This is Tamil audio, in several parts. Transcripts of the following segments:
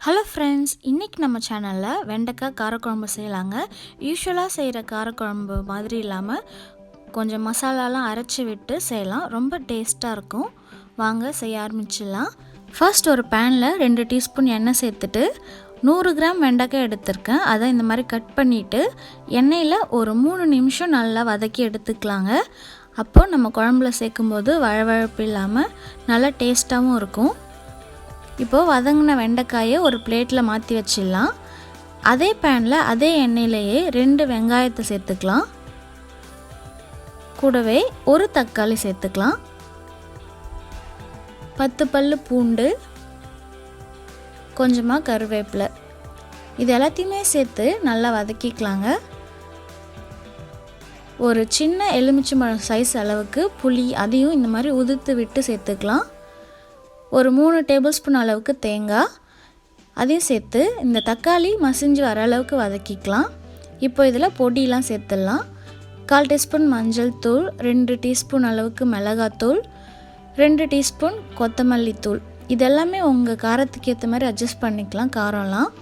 Hello friends, இன்னைக்கு நம்ம சேனல்ல வெண்டைக்காய் காரக்குழம்பு செய்யலாங்க. யூசுவலா செய்யற காரக்குழம்பு மாதிரி இல்லாம கொஞ்சம் மசாலாலாம் அரைச்சு விட்டு செய்யலாம். ரொம்ப டேஸ்டா இருக்கும். வாங்க செய்ய ஆரம்பிச்சிடலாம். ஃபர்ஸ்ட் ஒரு panல 2 டீஸ்பூன் எண்ணெய் சேர்த்துட்டு 100 கிராம் வெண்டைக்காய் எடுத்துர்க்கேன். அதை இந்த மாதிரி கட் பண்ணிட்டு எண்ணெயில ஒரு 3 நிமிஷம் நல்லா வதக்கி எடுத்துக்கலாங்க. அப்போ நம்ம குழம்புல சேர்க்கும்போது வழவழப்பு இல்லாம நல்ல டேஸ்டாவும் இருக்கும். இப்போ வதங்கின வெண்டைக்காயை ஒரு பிளேட்ல மாற்றி வச்சிடலாம். அதே பேனில் அதே எண்ணெயிலேயே 2 வெங்காயத்தை சேர்த்துக்கலாம். கூடவே ஒரு தக்காளி சேர்த்துக்கலாம். 10 பல்லு பூண்டு, கொஞ்சமாக கருவேப்பிலை, இது எல்லாத்தையுமே சேர்த்து நல்லா வதக்கிக்கலாங்க. ஒரு சின்ன எலுமிச்சம்பழம் சைஸ் அளவுக்கு புளி, அதையும் இந்த மாதிரி உதிர்த்து விட்டு சேர்த்துக்கலாம். ஒரு 3 டேபிள் ஸ்பூன் அளவுக்கு தேங்காய், அதையும் சேர்த்து இந்த தக்காளி மசிஞ்சு வர அளவுக்கு வதக்கிக்கலாம். இப்போ இதில் பொடியெலாம் சேர்த்துடலாம். 1/4 டீஸ்பூன் மஞ்சள் தூள், 2 டீஸ்பூன் அளவுக்கு மிளகாத்தூள், 2 டீஸ்பூன் கொத்தமல்லி தூள், இதெல்லாமே உங்கள் காரத்துக்கு ஏற்ற மாதிரி அட்ஜஸ்ட் பண்ணிக்கலாம். காரம்லாம்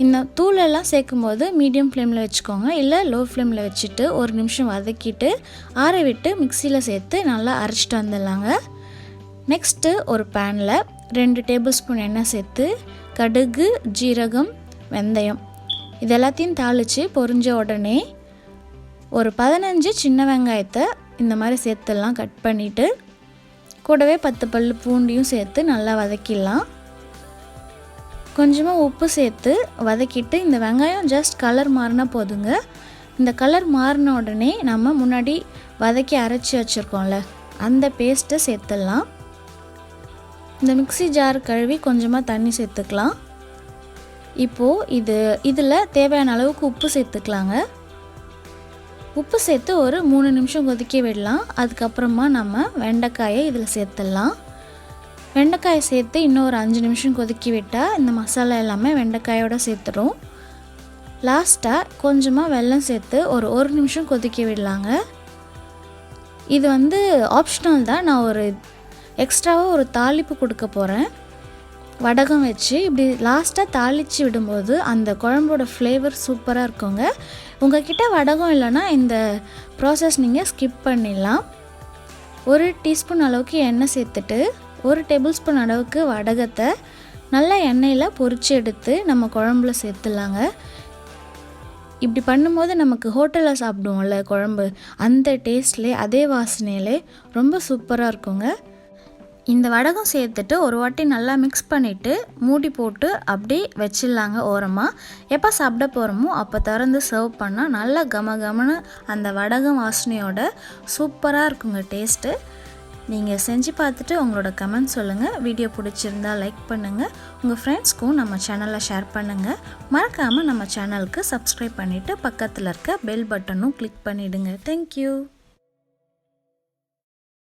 இந்த தூளெல்லாம் சேர்க்கும்போது மீடியம் ஃப்ளேமில் வச்சுக்கோங்க, இல்லை லோ ஃப்ளேமில் வச்சுட்டு ஒரு நிமிஷம் வதக்கிட்டு ஆற விட்டு மிக்சியில் சேர்த்து நல்லா அரைச்சிட்டு வந்துடலாங்க. நெக்ஸ்ட்டு ஒரு பேனில் 2 டேபிள் ஸ்பூன் எண்ணெய் சேர்த்து கடுகு, ஜீரகம், வெந்தயம் இது எல்லாத்தையும் தாளித்து பொரிஞ்ச உடனே ஒரு 15 சின்ன வெங்காயத்தை இந்த மாதிரி சேர்த்துடலாம். கட் பண்ணிவிட்டு கூடவே 10 பல்லு பூண்டையும் சேர்த்து நல்லா வதக்கிடலாம். கொஞ்சமாக உப்பு சேர்த்து வதக்கிட்டு இந்த வெங்காயம் ஜஸ்ட் கலர் மாறினா போதுங்க. இந்த கலர் மாறின உடனே நம்ம முன்னாடி வதக்கி அரைச்சி வச்சுருக்கோம்ல அந்த பேஸ்ட்டை சேர்த்துடலாம். இந்த மிக்ஸி ஜார் கழுவி கொஞ்சமாக தண்ணி சேர்த்துக்கலாம். இப்போது இதில் தேவையான அளவுக்கு உப்பு சேர்த்துக்கலாங்க. உப்பு சேர்த்து ஒரு 3 நிமிஷம் கொதிக்க விடலாம். அதுக்கப்புறமா நம்ம வெண்டைக்காயை இதில் சேர்த்துடலாம். வெண்டைக்காயை சேர்த்து இன்னும் ஒரு 5 நிமிஷம் கொதிக்க விட்டால் இந்த மசாலா எல்லாமே வெண்டைக்காயோடு சேர்த்துடும். லாஸ்ட்டாக கொஞ்சமாக வெல்லம் சேர்த்து ஒரு 1 நிமிஷம் கொதிக்க விடலாங்க. இது ஆப்ஷனல் தான். நான் ஒரு எக்ஸ்ட்ராவாக ஒரு தாளிப்பு கொடுக்க போகிறேன். வடகம் வச்சு இப்படி லாஸ்ட்டாக தாளித்து விடும்போது அந்த குழம்போட ஃப்ளேவர் சூப்பராக இருக்குங்க. உங்கள்கிட்ட வடகம் இல்லைன்னா இந்த ப்ராசஸ் நீங்கள் ஸ்கிப் பண்ணிடலாம். 1 டீஸ்பூன் அளவுக்கு எண்ணெய் சேர்த்துட்டு 1 டேபிள் ஸ்பூன் அளவுக்கு வடகத்தை நல்லா எண்ணெயில் பொரித்து எடுத்து நம்ம குழம்புல சேர்த்துலாங்க. இப்படி பண்ணும்போது நமக்கு ஹோட்டலில் சாப்பிடுவோம்ல குழம்பு, அந்த டேஸ்ட்லே அதே வாசனையிலே ரொம்ப சூப்பராக இருக்குங்க. இந்த வடகம் சேர்த்துட்டு ஒரு வாட்டி நல்லா மிக்ஸ் பண்ணிவிட்டு மூடி போட்டு அப்படியே வச்சிடலாங்க ஓரமாக. எப்போ சாப்பிட போகிறோமோ அப்போ திறந்து சர்வ் பண்ணால் நல்லா கமகமன்னு அந்த வடகம் வாசனையோட சூப்பராக இருக்குங்க டேஸ்ட்டு. நீங்கள் செஞ்சு பார்த்துட்டு உங்களோட கமெண்ட் சொல்லுங்கள். வீடியோ பிடிச்சிருந்தா லைக் பண்ணுங்கள். உங்கள் ஃப்ரெண்ட்ஸ்க்கும் நம்ம சேனலை ஷேர் பண்ணுங்கள். மறக்காமல் நம்ம சேனலுக்கு சப்ஸ்கிரைப் பண்ணிவிட்டு பக்கத்தில் இருக்க பெல் பட்டனும் கிளிக் பண்ணிவிடுங்க. தேங்க்யூ.